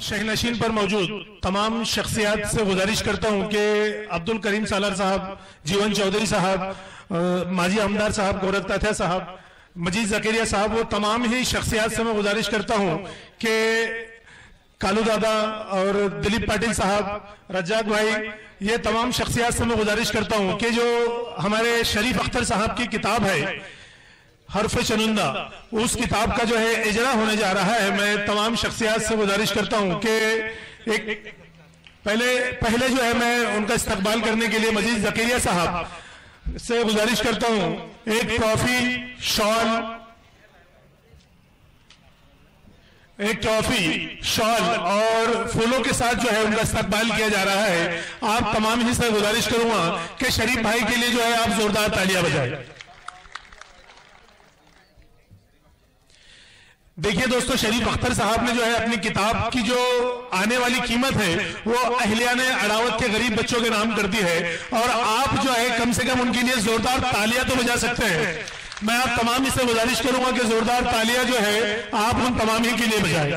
शहनशीन पर मौजूद तमाम शख्सियात से गुजारिश करता हूं कि अब्दुल करीम सालार साहब, जीवन चौधरी साहब, माजी आमदार साहब, गोरखतात्या साहब, मजीद जकेरिया साहब, वो तमाम ही शख्सियात से मैं गुजारिश करता हूं कि कालू दादा और दिलीप पाटिल साहब, रज्जाक भाई, ये तमाम शख्सियात से मैं गुजारिश करता हूं कि जो हमारे शरीफ अख्तर साहब की किताब है हरफ चुनिंदा, उस किताब का जो है इजरा होने जा रहा है। मैं तमाम शख्सियात से गुजारिश करता हूं कि एक पहले जो है मैं उनका इस्तकबाल करने के लिए मजीद जकेरिया साहब से गुजारिश करता हूं, एक ट्रॉफी, शॉल और फूलों के साथ जो है उनका इस्तकबाल किया जा रहा है। आप तमाम ही से गुजारिश करूंगा कि शरीफ भाई के लिए जो है आप जोरदार तालियां बजाएं। देखिए दोस्तों, शरीफ अख्तर साहब ने जो है अपनी किताब की जो आने वाली कीमत है वो अहलियाने अड़ावत के गरीब बच्चों के नाम कर दी है, और आप जो है कम से कम उनके लिए जोरदार तालियां तो बजा सकते हैं। मैं आप तमाम ही से गुजारिश करूंगा कि जोरदार तालियां जो है आप उन तमाम ही के लिए बजाएं।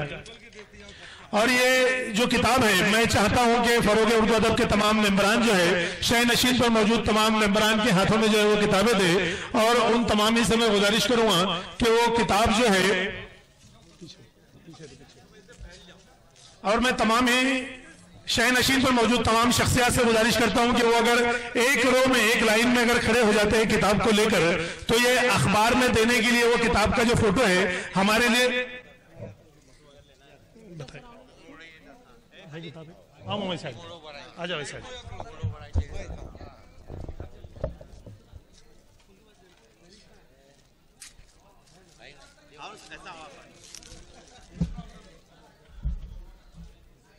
और ये जो किताब है, मैं चाहता हूं कि फरोग उर्दू अदब के तमाम मेंबरान जो है शहनशीन पर मौजूद तमाम मेंबरान के हाथों में जो है वो किताबें दे, और उन तमाम ही से मैं गुजारिश करूंगा कि वो किताब जो है, और मैं तमाम ही शहनशीन पर मौजूद तमाम शख्सियात से गुजारिश करता हूं कि वो अगर एक रो में, एक लाइन में अगर खड़े हो जाते हैं किताब को लेकर, तो ये अखबार में देने के लिए वो किताब का जो फोटो है हमारे लिए आ जाओ साहब।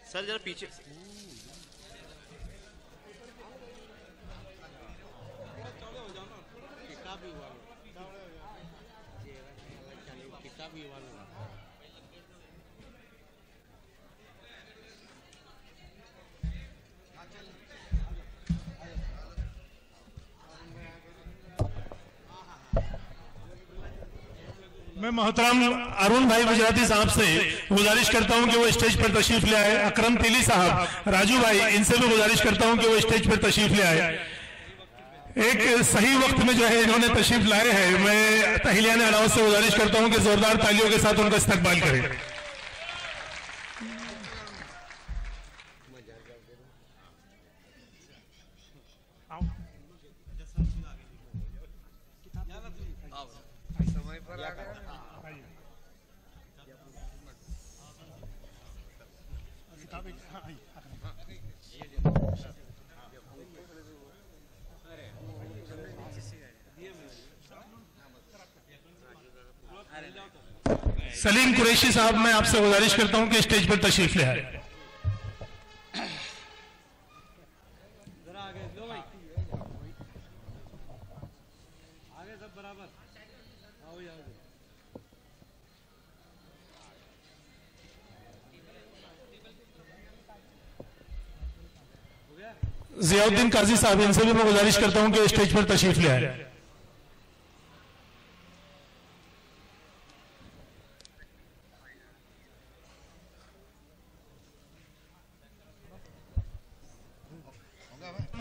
सर जरा पीछे। मैं मोहतरम अरुण भाई गुजराती साहब से गुजारिश करता हूं कि वो स्टेज पर तशरीफ ले आए। अकरम तिली साहब, राजू भाई, इनसे भी गुजारिश करता हूं कि वो स्टेज पर तशरीफ ले आए। एक सही वक्त में जो है इन्होंने तशरीफ लाए हैं। मैं तहलियाने अलावत से गुजारिश करता हूं कि जोरदार तालियों के साथ उनका इस्तकबाल करें। सलीम कुरैशी साहब, मैं आपसे गुजारिश करता हूं कि स्टेज पर तशरीफ ले आए। जियाउद्दीन काजी साहब, इनसे भी मैं गुजारिश करता हूं कि स्टेज पर तशरीफ ले आए।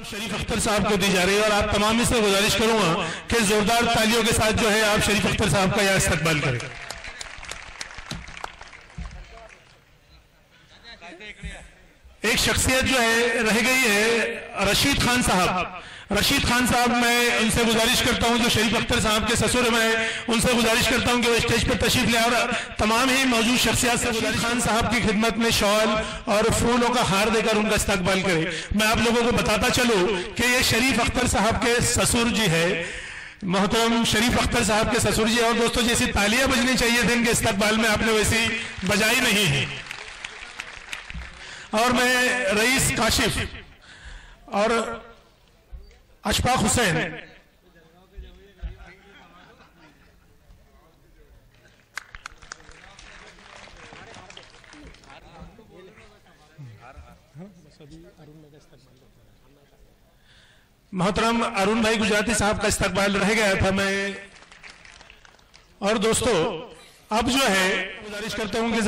शरीफ अख्तर साहब को दी जा रही है, और आप तमाम से गुजारिश करूंगा कि जोरदार तालियों के साथ जो है आप शरीफ अख्तर साहब का यह इस्तकबाल करें। एक शख्सियत जो है रह गई है, रशीद खान साहब। रशीद खान साहब, मैं उनसे गुजारिश करता हूं, जो शरीफ अख्तर साहब के ससुर, मैं उनसे गुजारिश करता हूं कि वो स्टेज पर तशरीफ ले, और तमाम ही मौजूद शख्सियत से रशीद खान साहब की खिदमत में शॉल और फूलों का हार देकर उनका इस्तकबाल करें। मैं आप लोगों को बताता चलूं कि ये शरीफ अख्तर साहब के ससुर जी है, मोहतरम शरीफ अख्तर साहब के ससुर जी। और दोस्तों, जैसी तालियां बजनी चाहिए थी इनके इस्तकबाल में, आपने वैसी बजाई नहीं है। और मैं रईस काशिफ और अशफाक हुसैन, मोहतरम अरुण भाई गुजराती साहब का इस्तकबाल रह गया था। मैं और दोस्तों अब जो है गुजारिश करता हूं कि